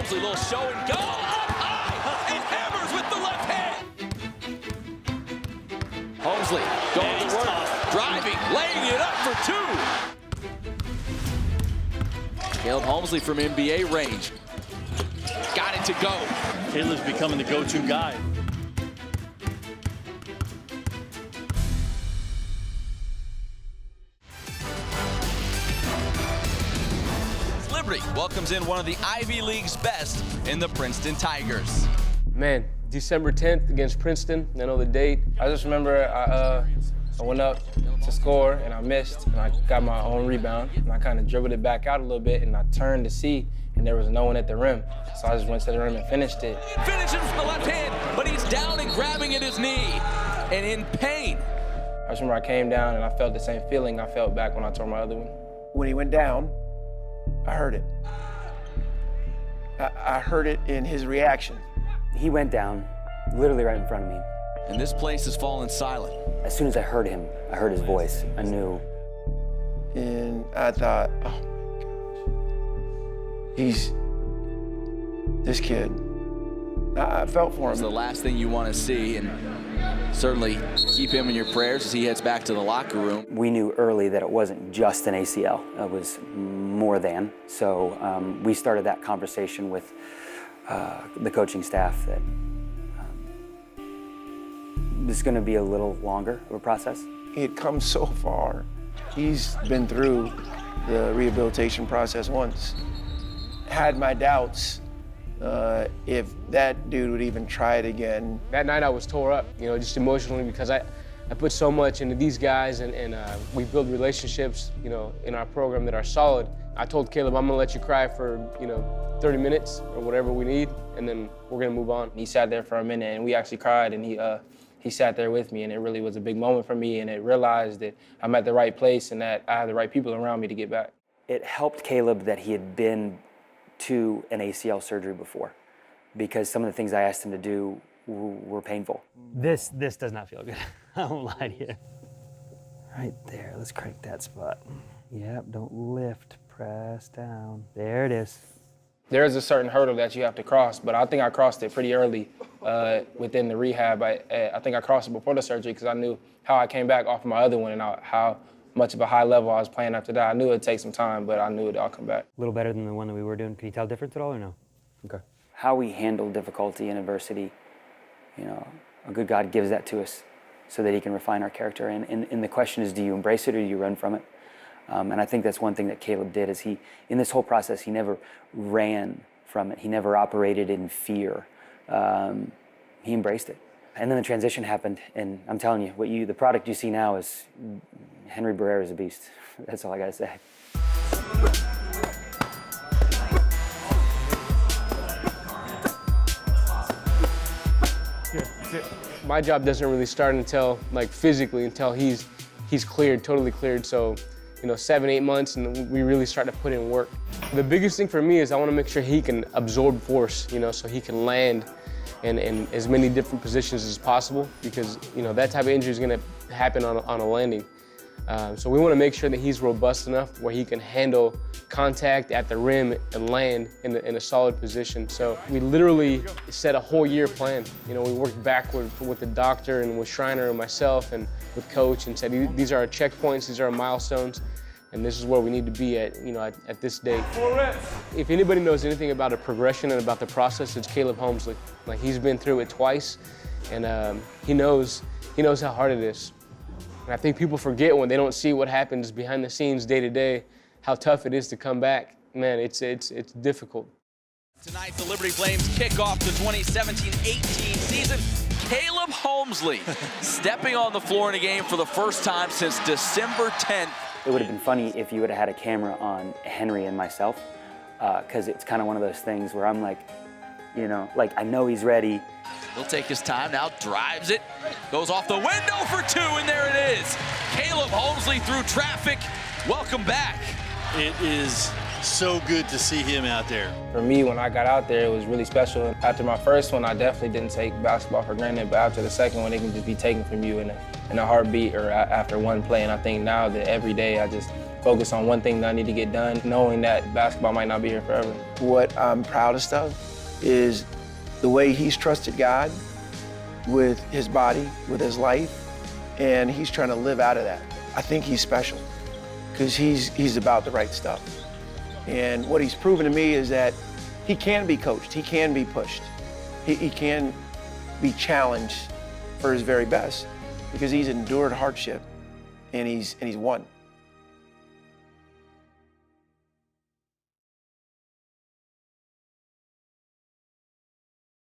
Homesley, little show and go. Up high and hammers with the left hand. Homesley going to work, driving, laying it up for 2. Caleb Homesley from NBA range. Got it to go. Caleb's becoming the go-to guy. Liberty welcomes in one of the Ivy League's best in the Princeton Tigers. Man, December 10th against Princeton. I know the date. I just remember I went up to score and I missed and I got my own rebound and I kind of dribbled it back out a little bit and I turned to see and there was no one at the rim. So I just went to the rim and finished it. Finishes with the left hand, but he's down and grabbing at his knee and in pain. I just remember I came down and I felt the same feeling I felt back when I tore my other one. When he went down, I heard it. I heard it in his reaction. He went down, literally right in front of me. And this place has fallen silent. As soon as I heard him, I heard his voice, I knew. And I thought, oh my gosh, he's this kid. I felt for It's him. the last thing you want to see, and certainly keep him in your prayers as he heads back to the locker room. We knew early that it wasn't just an ACL, it was more than. So we started that conversation with the coaching staff that this is going to be a little longer of a process. He had come so far. He's been through the rehabilitation process once. Had my doubts if that dude would even try it again. That night I was tore up, just emotionally because I put so much into these guys and we build relationships, in our program that are solid. I told Caleb, I'm gonna let you cry for, 30 minutes or whatever we need, and then we're gonna move on. He sat there for a minute and we actually cried and he sat there with me and it really was a big moment for me and it realized that I'm at the right place and that I have the right people around me to get back. It helped Caleb that he had been to an ACL surgery before because some of the things I asked him to do were painful. This does not feel good. I won't lie to you. Right there, let's crank that spot. Yep, don't lift, press down. There it is. There is a certain hurdle that you have to cross, but I think I crossed it pretty early within the rehab. I think I crossed it before the surgery because I knew how I came back off of my other one and how much of a high level I was playing after that. I knew it'd take some time, but I knew it'd all come back. A little better than the one that we were doing. Can you tell a difference at all or no? Okay. How we handle difficulty and adversity, a good God gives that to us so that he can refine our character. And the question is, do you embrace it or do you run from it? And I think that's one thing that Caleb did is in this whole process, he never ran from it. He never operated in fear. He embraced it. And then the transition happened, and I'm telling you, the product you see now is Henry Barrera is a beast. That's all I gotta say. My job doesn't really start until, physically, until he's cleared, totally cleared. So, 7-8 months, and we really start to put in work. The biggest thing for me is I want to make sure he can absorb force, so he can land in as many different positions as possible because, that type of injury is going to happen on a landing. So we want to make sure that he's robust enough where he can handle contact at the rim and land in a solid position. So we literally set a whole year plan. We worked backward with the doctor and with Schreiner and myself and with coach and said, these are our checkpoints, these are our milestones, and this is where we need to be at, at this date. 4 reps. If anybody knows anything about a progression and about the process, it's Caleb Homesley. He's been through it twice, and he knows how hard it is. And I think people forget when they don't see what happens behind the scenes day to day, how tough it is to come back. Man, it's difficult. Tonight, the Liberty Flames kick off the 2017-18 season. Caleb Homesley stepping on the floor in a game for the first time since December 10th. It would have been funny if you would have had a camera on Henry and myself, because it's kind of one of those things where I'm like, I know he's ready. He'll take his time now, drives it, goes off the window for 2, and there it is. Caleb Homesley through traffic. Welcome back. It is so good to see him out there. For me, when I got out there, it was really special. After my first one, I definitely didn't take basketball for granted, but after the second one, it can just be taken from you in a heartbeat or after one play. And I think now that every day I focus on one thing that I need to get done, knowing that basketball might not be here forever. What I'm proudest of is the way he's trusted God with his body, with his life, and he's trying to live out of that. I think he's special because he's about the right stuff. And what he's proven to me is that he can be coached, he can be pushed, he can be challenged for his very best because he's endured hardship and he's won.